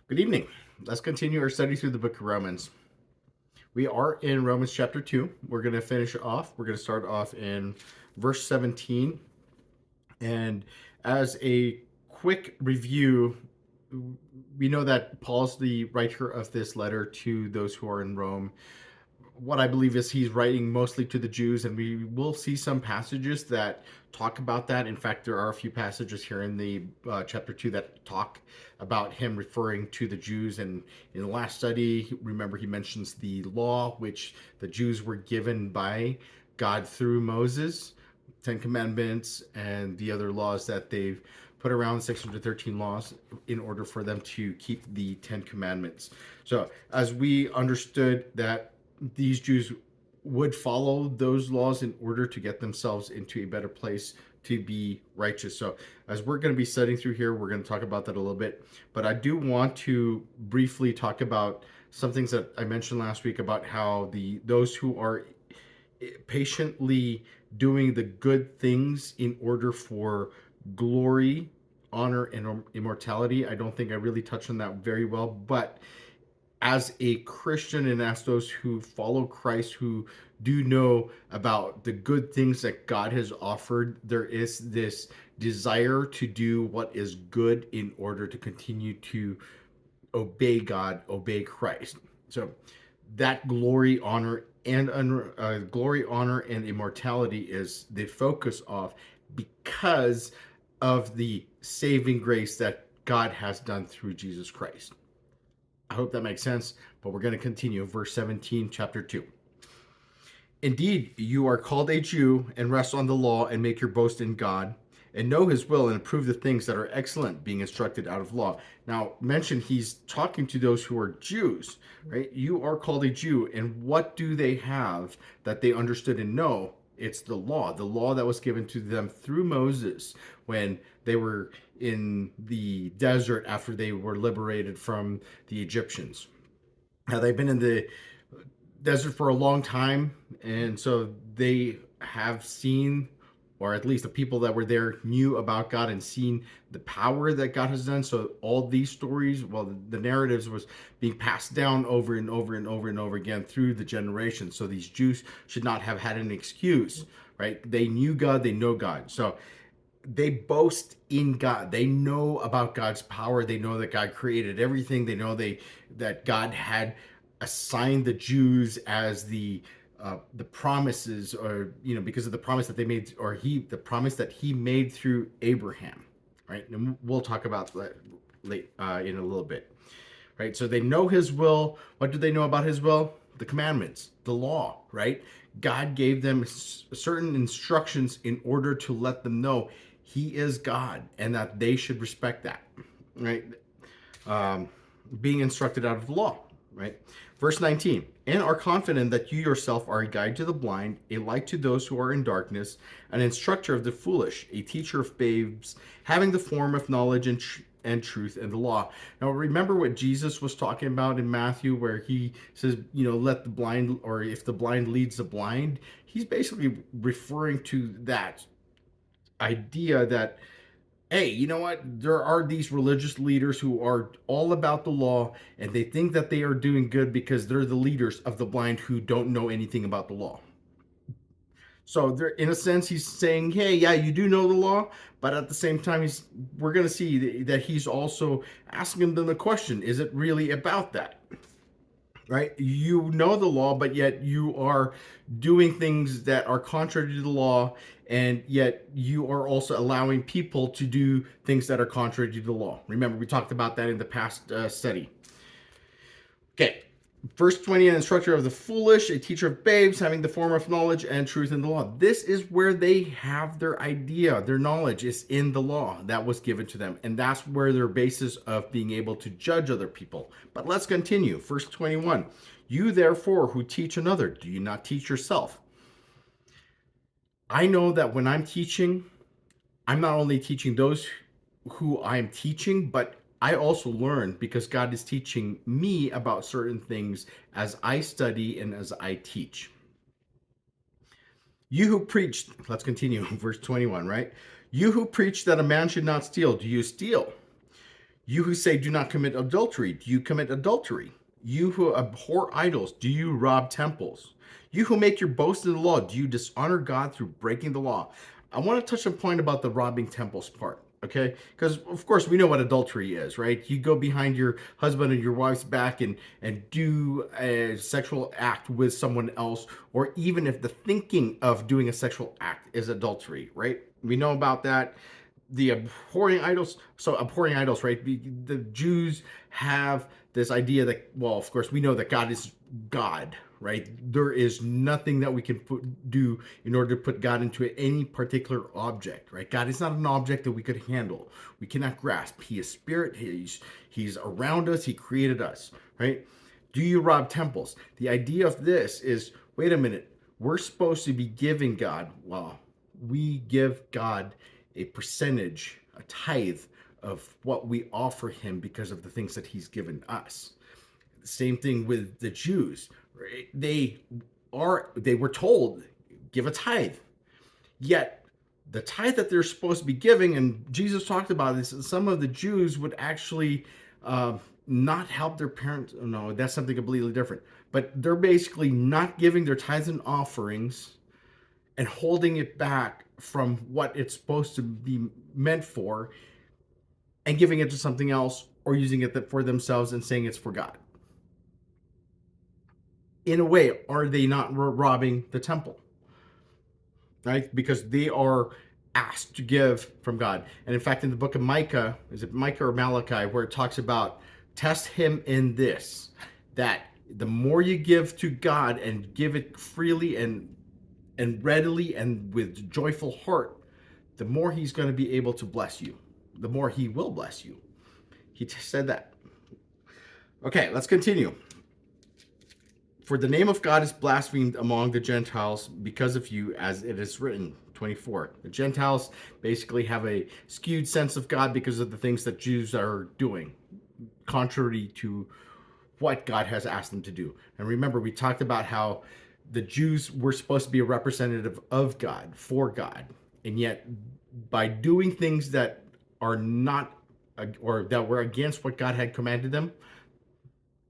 Good evening. Let's continue our study through the book of Romans. We are in Romans chapter 2. We're going to finish off. We're going to start off in verse 17. And as a quick review, we know that Paul's the writer of this letter to those who are in Rome. What I believe is he's writing mostly to the Jews, and we will see some passages that talk about that. In fact, there are a few passages here in the chapter 2 that talk about him referring to the Jews. And in the last study, remember, he mentions the law which the Jews were given by God through Moses, 10 Commandments, and the other laws that they've put around 613 laws in order for them to keep the 10 Commandments. So as we understood that these Jews would follow those laws in order to get themselves into a better place to be righteous. So as we're going to be studying through here, we're going to talk about that a little bit. But I do want to briefly talk about some things that I mentioned last week about how those who are patiently doing the good things in order for glory, honor, and immortality. I don't think I really touched on that very well, but as a Christian and as those who follow Christ, who do know about the good things that God has offered, there is this desire to do what is good in order to continue to obey God, obey Christ. So that glory, honor, and immortality is the focus of, because of the saving grace that God has done through Jesus Christ. I hope that makes sense, but we're going to continue. Verse 17, chapter 2. Indeed, you are called a Jew and rest on the law and make your boast in God and know his will and approve the things that are excellent, being instructed out of law. Now, mention he's talking to those who are Jews, right? You are called a Jew, and what do they have that they understood and know? It's the law that was given to them through Moses when they were in the desert after they were liberated from the Egyptians. Now, they've been in the desert for a long time, and so they have seen, or at least the people that were there knew about God and seen the power that God has done. So all these stories, well, the narratives was being passed down over and over and over and over again through the generations. So these Jews should not have had an excuse, right? They knew God, they know God. So they boast in God. They know about God's power. They know that God created everything. They know that God had assigned the Jews as the promises, or because of the promise that they made, or the promise that he made through Abraham, right? And we'll talk about that late in a little bit, right? So they know his will. What do they know about his will? The commandments, the law, right? God gave them certain instructions in order to let them know he is God and that they should respect that, right? Being instructed out of the law, right? Verse 19, and are confident that you yourself are a guide to the blind, a light to those who are in darkness, an instructor of the foolish, a teacher of babes, having the form of knowledge and truth and the law. Now, remember what Jesus was talking about in Matthew, where he says, let the blind, or if the blind leads the blind. He's basically referring to that idea that, hey, you know what? There are these religious leaders who are all about the law, and they think that they are doing good because they're the leaders of the blind who don't know anything about the law. So there, in a sense, he's saying, hey, yeah, you do know the law, but at the same time, we're going to see that he's also asking them the question, is it really about that? Right? You know the law, but yet you are doing things that are contrary to the law, and yet you are also allowing people to do things that are contrary to the law. Remember, we talked about that in the past study. Okay, verse 20, an instructor of the foolish, a teacher of babes, having the form of knowledge and truth in the law. This is where they have their idea, their knowledge is in the law that was given to them. And that's where their basis of being able to judge other people. But let's continue. Verse 21, you therefore who teach another, do you not teach yourself? I know that when I'm teaching, I'm not only teaching those who I'm teaching, but I also learn because God is teaching me about certain things as I study and as I teach. You who preach, let's continue, verse 21, right? You who preach that a man should not steal, do you steal? You who say do not commit adultery, do you commit adultery? You who abhor idols, do you rob temples? You who make your boast in the law, do you dishonor God through breaking the law? I want to touch a point about the robbing temples part, okay? Because of course we know what adultery is, right? You go behind your husband and your wife's back and do a sexual act with someone else, or even if the thinking of doing a sexual act is adultery, right? We know about that. The abhorring idols. So abhorring idols, right? The Jews have this idea that, well, of course, we know that God is God, right? There is nothing that we can do in order to put God into any particular object, right? God is not an object that we could handle. We cannot grasp. He is spirit. He's around us. He created us, right? Do you rob temples? The idea of this is, wait a minute, we're supposed to be giving God, well, we give God a percentage, a tithe of what we offer him because of the things that he's given us. Same thing with the Jews. Right? They were told, give a tithe. Yet the tithe that they're supposed to be giving, and Jesus talked about this, some of the Jews would actually not help their parents. No, that's something completely different. But they're basically not giving their tithes and offerings and holding it back from what it's supposed to be meant for and giving it to something else or using it for themselves and saying it's for God. In a way, are they not robbing the temple? Right? Because they are asked to give from God. And in fact, in the book of Micah, is it Micah or Malachi, where it talks about test him in this, that the more you give to God and give it freely and readily and with joyful heart, the more he's going to be able to bless you, the more he will bless you. He said that. Okay, let's continue. For the name of God is blasphemed among the Gentiles because of you, as it is written. 24. The Gentiles basically have a skewed sense of God because of the things that Jews are doing, contrary to what God has asked them to do. And remember, we talked about how the Jews were supposed to be a representative of God, for God. And yet, by doing things that are not, or that were against what God had commanded them,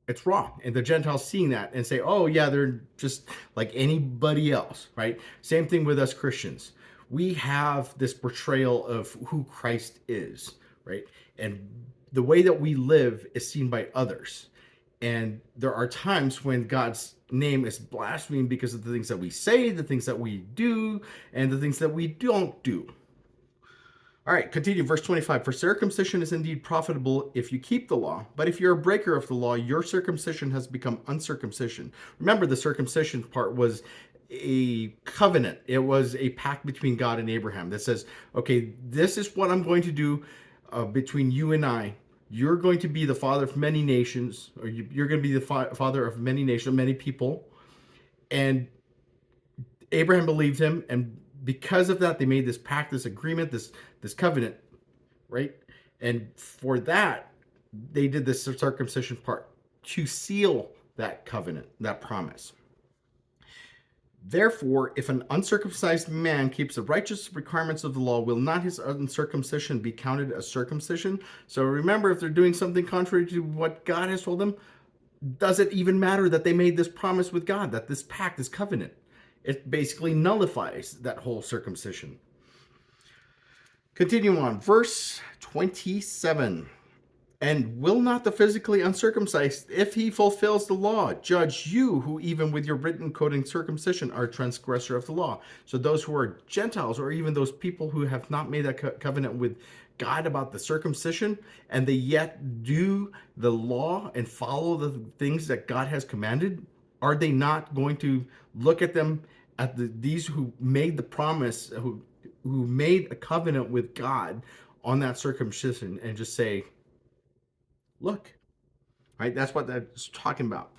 it's wrong. And the Gentiles seeing that and say, oh, yeah, they're just like anybody else, right? Same thing with us Christians. We have this portrayal of who Christ is, right? And the way that we live is seen by others. And there are times when God's name is blasphemed because of the things that we say, the things that we do, and the things that we don't do. All right, continue. Verse 25. For circumcision is indeed profitable if you keep the law, but if you're a breaker of the law, your circumcision has become uncircumcision. Remember, the circumcision part was a covenant. It was a pact between God and Abraham that says, okay, this is what I'm going to do between you and I. You're going to be the father of many nations, or you're going to be the father of many nations, many people. And Abraham believed him, and because of that, they made this pact, this agreement, this covenant, right? And for that, they did this circumcision part to seal that covenant, that promise. Therefore, if an uncircumcised man keeps the righteous requirements of the law, will not his uncircumcision be counted as circumcision? So remember, if they're doing something contrary to what God has told them, does it even matter that they made this promise with God, that this pact, this covenant? It basically nullifies that whole circumcision. Continuing on, verse 27. And will not the physically uncircumcised, if he fulfills the law, judge you, who even with your written code and circumcision are transgressor of the law? So those who are Gentiles, or even those people who have not made that covenant with God about the circumcision, and they yet do the law and follow the things that God has commanded, are they not going to look at them, at these who made the promise, who made a covenant with God on that circumcision, and just say, look, right? That's what that's talking about.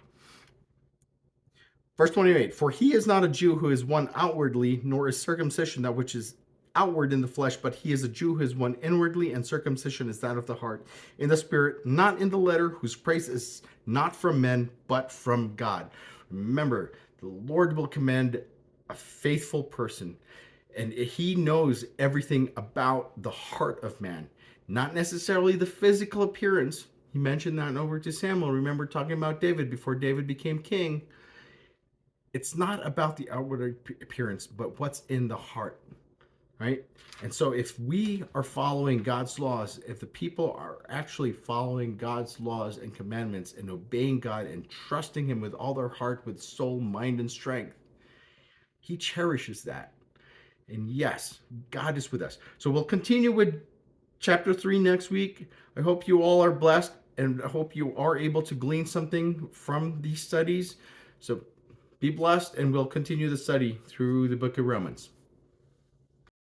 Verse 28, for he is not a Jew who is one outwardly, nor is circumcision that which is outward in the flesh, but he is a Jew who is one inwardly, and circumcision is that of the heart, in the spirit, not in the letter, whose praise is not from men, but from God. Remember, the Lord will commend a faithful person, and he knows everything about the heart of man. Not necessarily the physical appearance. He mentioned that over to Samuel. Remember talking about David before David became king. It's not about the outward appearance, but what's in the heart, right? And so if we are following God's laws, if the people are actually following God's laws and commandments and obeying God and trusting him with all their heart, with soul, mind, and strength, he cherishes that. And yes, God is with us. So we'll continue with chapter 3 next week. I hope you all are blessed, and I hope you are able to glean something from these studies. So be blessed, and we'll continue the study through the book of Romans.